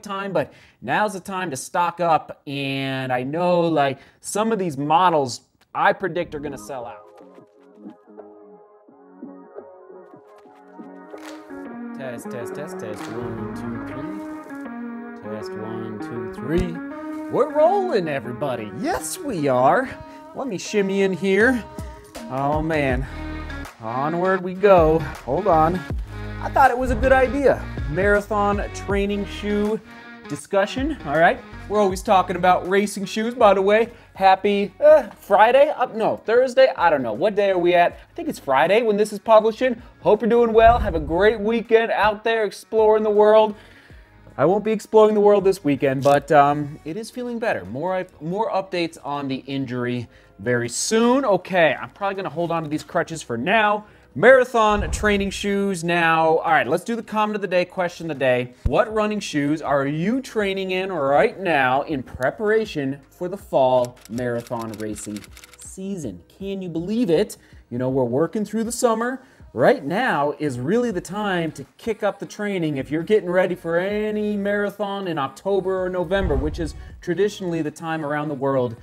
time, but now's the time to stock up. And I know like some of these models I predict are going to sell out. Test, test, test, test. 1, 2, 3. Test 1, 2, 3. We're rolling, everybody. Yes, we are. Let me shimmy in here. Oh man, onward we go. Hold on. I thought it was a good idea. Marathon training shoe discussion. All right. We're always talking about racing shoes, by the way. Happy Friday? No, Thursday? I don't know. What day are we at? I think it's Friday when this is publishing. Hope you're doing well. Have a great weekend out there exploring the world. I won't be exploring the world this weekend, but it is feeling better. More updates on the injury very soon. Okay, I'm probably going to hold on to these crutches for now. Marathon training shoes now. All right, let's do the comment of the day, question of the day. What running shoes are you training in right now in preparation for the fall marathon racing season? Can you believe it? You know, we're working through the summer. Right now is really the time to kick up the training if you're getting ready for any marathon in October or November, which is traditionally the time around the world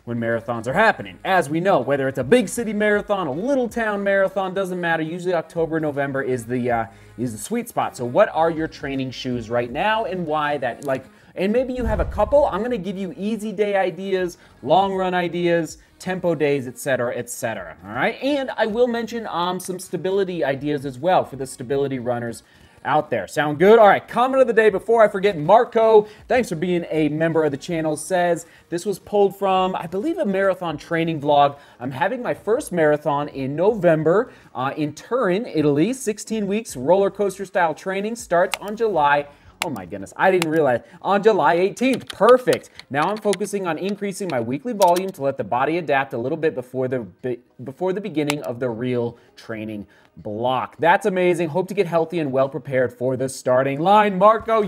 when marathons are happening. As we know, whether it's a big city marathon, a little town marathon, doesn't matter. Usually October, November is the sweet spot. So what are your training shoes right now and why that, like, and maybe you have a couple. I'm gonna give you easy day ideas, long run ideas, tempo days, etc., etc. All right, and I will mention some stability ideas as well for the stability runners out there. Sound good? All right, comment of the day before I forget. Marco, thanks for being a member of the channel, says this was pulled from, I believe, a marathon training vlog. I'm having my first marathon in November in Turin, Italy. 16 weeks roller coaster style training starts on July. Oh my goodness, I didn't realize. On July 18th, perfect. Now I'm focusing on increasing my weekly volume to let the body adapt a little bit before the beginning of the real training block. That's amazing. Hope to get healthy and well prepared for the starting line. Marco,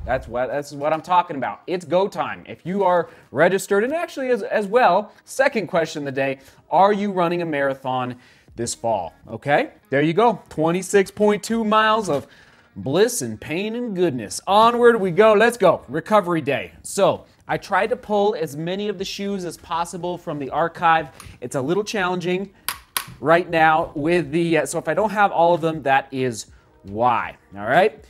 that's what I'm talking about. It's go time. If you are registered, and actually as well, second question of the day, are you running a marathon this fall? Okay, there you go. 26.2 miles of bliss and pain and goodness. Onward we go. Let's go. Recovery day. So I tried to pull as many of the shoes as possible from the archive. It's a little challenging right now with the, so if I don't have all of them, that is why. All right.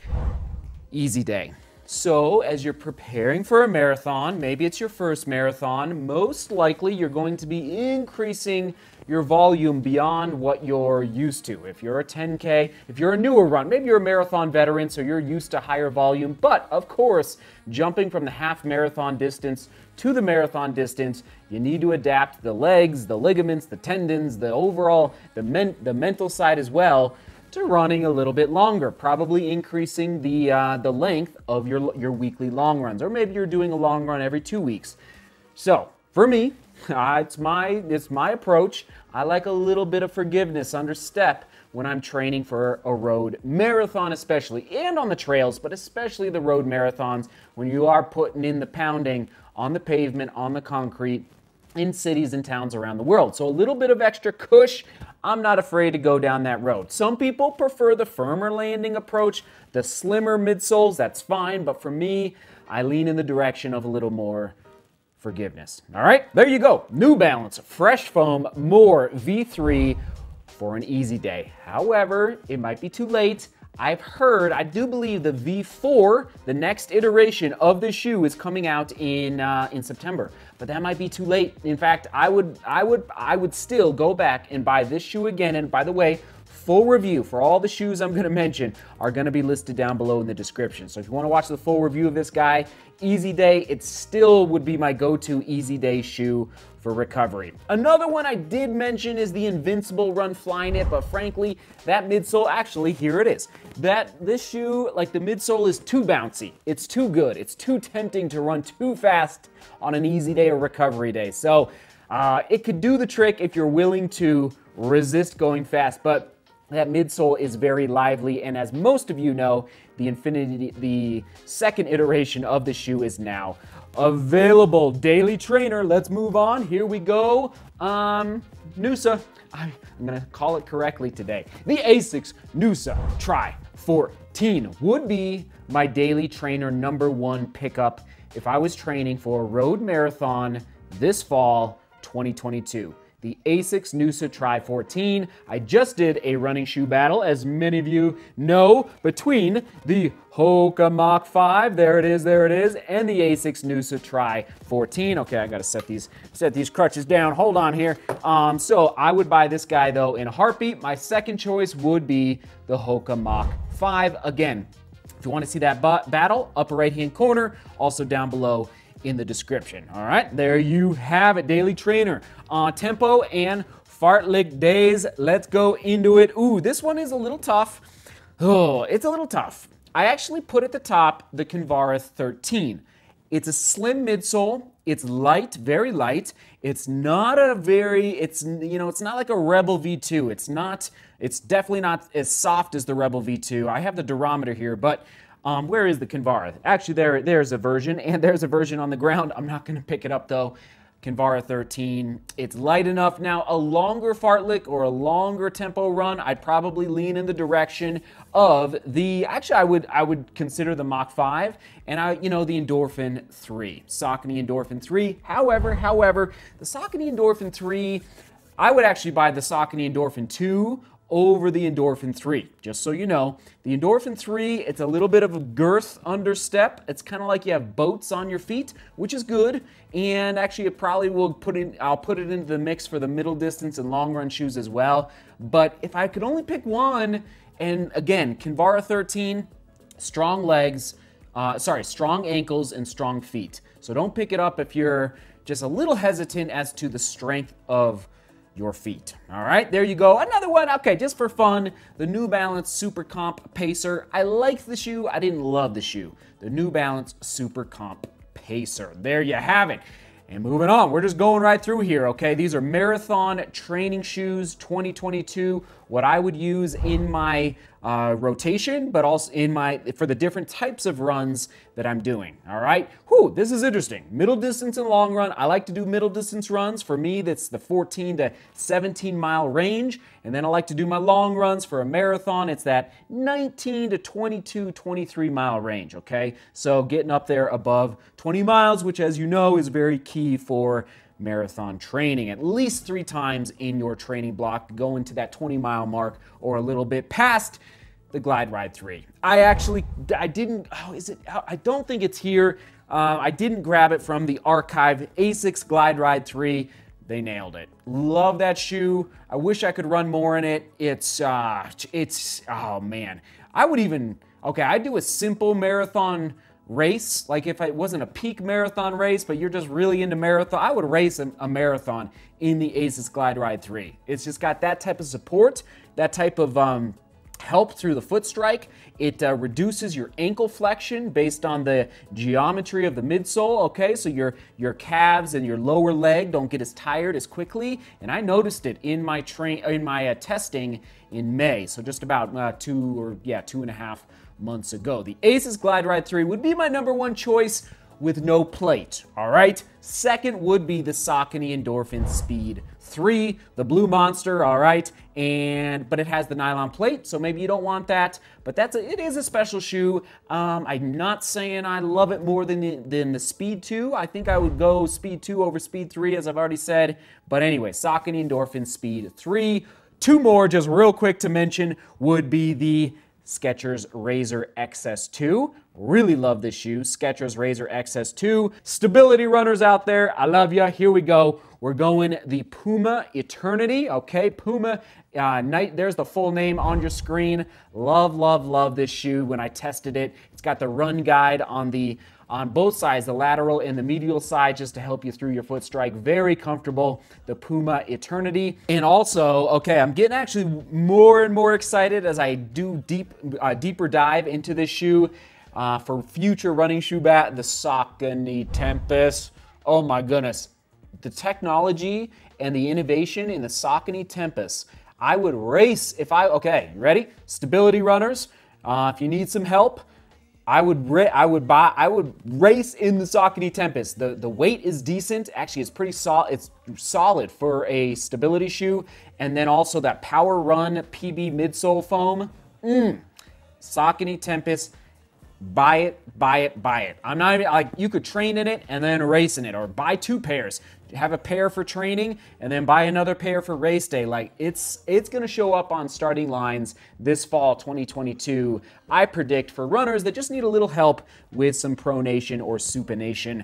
Easy day. So as you're preparing for a marathon, maybe it's your first marathon, most likely you're going to be increasing your volume beyond what you're used to. If you're a 10K, if you're a newer run, maybe you're a marathon veteran, so you're used to higher volume. But of course, jumping from the half marathon distance to the marathon distance, you need to adapt the legs, the ligaments, the tendons, the overall, the mental side as well, to running a little bit longer, probably increasing the length of your weekly long runs, or maybe you're doing a long run every 2 weeks. So for me, it's my approach. I like a little bit of forgiveness under step when I'm training for a road marathon, especially, and on the trails, but especially the road marathons when you are putting in the pounding on the pavement, on the concrete, in cities and towns around the world. So a little bit of extra cush, I'm not afraid to go down that road. Some people prefer the firmer landing approach, the slimmer midsoles, that's fine, but for me, I lean in the direction of a little more forgiveness. All right, there you go. New Balance Fresh Foam More V3 for an easy day. However, it might be too late. I've heard, I do believe the V4, the next iteration of the shoe, is coming out in September, but that might be too late. In fact, I would still go back and buy this shoe again. And by the way, full review for all the shoes I'm going to mention are going to be listed down below in the description. So if you want to watch the full review of this guy, Easy Day, it still would be my go-to Easy Day shoe for recovery. Another one I did mention is the Invincible Run Flyknit, but frankly, that midsole, actually, here it is. This shoe, like the midsole is too bouncy. It's too good. It's too tempting to run too fast on an easy day or recovery day. So it could do the trick if you're willing to resist going fast, but that midsole is very lively, and as most of you know, the second iteration of the shoe is now available. Daily Trainer, let's move on. Here we go. Noosa. I'm gonna call it correctly today. The Asics Noosa Tri 14 would be my daily trainer #1 pickup if I was training for a road marathon this fall 2022. The Asics Noosa Tri 14. I just did a running shoe battle, as many of you know, between the Hoka Mach 5, there it is, and the Asics Noosa Tri 14. Okay, I gotta set these crutches down. Hold on here. So I would buy this guy though in a heartbeat. My second choice would be the Hoka Mach 5. Again, if you want to see that battle, upper right-hand corner, also down below in the description. All right, there you have it, daily trainer. Tempo and fartlek days. Let's go into it. Ooh, this one is a little tough. Oh, it's a little tough. I actually put at the top the Kinvara 13. It's a slim midsole. It's light, very light. It's not a very, it's not like a Rebel V2. It's definitely not as soft as the Rebel V2. I have the durometer here, but where is the Kinvara? Actually, there's a version, and there's a version on the ground. I'm not going to pick it up, though. Kinvara 13. It's light enough. Now, a longer fartlek or a longer tempo run, I'd probably lean in the direction of the, actually, I would consider the Mach 5 and the Endorphin 3. Saucony Endorphin 3. However, the Saucony Endorphin 3, I would actually buy the Saucony Endorphin 2 over the Endorphin 3. Just so you know, the Endorphin 3, it's a little bit of a girth understep. It's kind of like you have boats on your feet, which is good. And actually, it probably will I'll put it into the mix for the middle distance and long run shoes as well. But if I could only pick one, and again, Kinvara 13, strong legs, strong ankles and strong feet. So don't pick it up if you're just a little hesitant as to the strength of your feet. All right, there you go. Another one, okay, just for fun, the New Balance Super Comp Pacer. I like the shoe. I didn't love the shoe. The New Balance Super Comp Pacer. There you have it. And moving on, we're just going right through here, okay? These are marathon training shoes 2022, what I would use in my rotation, but also for the different types of runs that I'm doing, all right? Whew, this is interesting. Middle distance and long run. I like to do middle distance runs. For me, that's the 14 to 17 mile range. And then I like to do my long runs for a marathon. It's that 19 to 22, 23 mile range, okay? So getting up there above 20 miles, which as you know is very key for marathon training. At least 3 times in your training block, go into that 20 mile mark or a little bit past the Glide Ride 3. I don't think it's here. I didn't grab it from the archive. Asics Glide Ride 3. They nailed it. Love that shoe. I wish I could run more in it. Oh man. I'd do a simple marathon race, like if it wasn't a peak marathon race, but you're just really into marathon, I would race a marathon in the Asics Glide Ride 3. It's just got that type of support, that type of help through the foot strike. It reduces your ankle flexion based on the geometry of the midsole, okay? So your calves and your lower leg don't get as tired as quickly. And I noticed it in my testing in May, so just about 2.5 months ago. The Asics Glide Ride 3 would be my #1 choice with no plate, all right? Second would be the Saucony Endorphin Speed 3, the Blue Monster, all right? But it has the nylon plate, so maybe you don't want that. But it is a special shoe. I'm not saying I love it more than the Speed 2. I think I would go Speed 2 over Speed 3, as I've already said. But anyway, Saucony Endorphin Speed 3. 2 more, just real quick to mention, would be the Skechers Razor XS2. Really love this shoe, Skechers Razor XS2. Stability runners out there, I love ya. Here we go. We're going the Puma Eternity, okay? Puma, there's the full name on your screen. Love, love, love this shoe. When I tested it, it's got the run guide on both sides, the lateral and the medial side, just to help you through your foot strike. Very comfortable, the Puma Eternity. And also, okay, I'm getting actually more and more excited as I do deeper dive into this shoe for future running shoe the Saucony Tempest. Oh my goodness. The technology and the innovation in the Saucony Tempest. I would race okay, you ready? Stability runners, if you need some help, I would race in the Saucony Tempest. The weight is decent. Actually, it's pretty solid. It's solid for a stability shoe. And then also that Power Run PB midsole foam. Saucony Tempest. Buy it, buy it, buy it. I'm not even, like, you could train in it and then race in it, or buy 2 pairs. Have a pair for training and then buy another pair for race day. Like, it's going to show up on starting lines this fall 2022. I predict for runners that just need a little help with some pronation or supination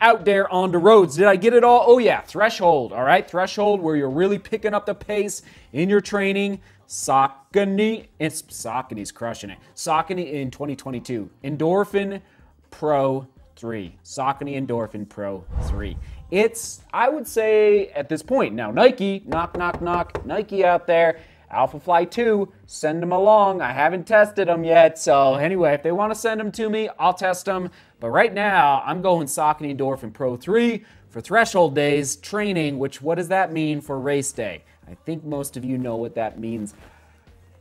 out there on the roads. Did I get it all? Oh yeah, threshold. All right, threshold, where you're really picking up the pace in your training. Saucony's crushing it. Saucony in 2022. Endorphin Pro 3. Saucony Endorphin Pro 3. It's, I would say, at this point, now Nike, knock, knock, knock, Nike out there, Alphafly 2, send them along. I haven't tested them yet, so anyway, if they want to send them to me, I'll test them. But right now, I'm going Saucony Endorphin Pro 3 for threshold days, training, which, what does that mean for race day? I think most of you know what that means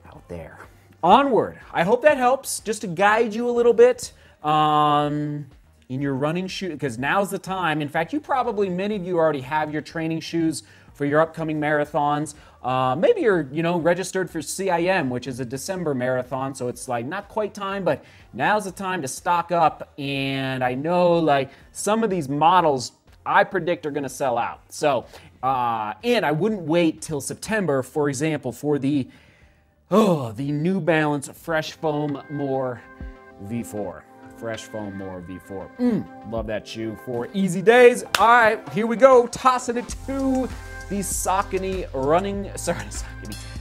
out there. Onward. I hope that helps, just to guide you a little bit in your running shoe, because now's the time. In fact, many of you already have your training shoes for your upcoming marathons. Maybe you're, registered for CIM, which is a December marathon, so it's like not quite time, but now's the time to stock up. And I know, like, some of these models I predict are going to sell out. So, and I wouldn't wait till September, for example, for the New Balance Fresh Foam More V4. Fresh Foam More V4. Love that shoe for easy days. All right, here we go. Tossing it to the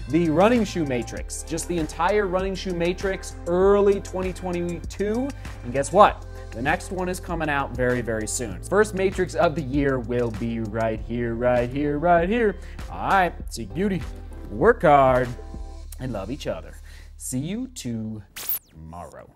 the running shoe matrix. Just the entire running shoe matrix, early 2022. And guess what? The next one is coming out very, very soon. First matrix of the year will be right here, right here, right here. All right, seek beauty, work hard, and love each other. See you tomorrow.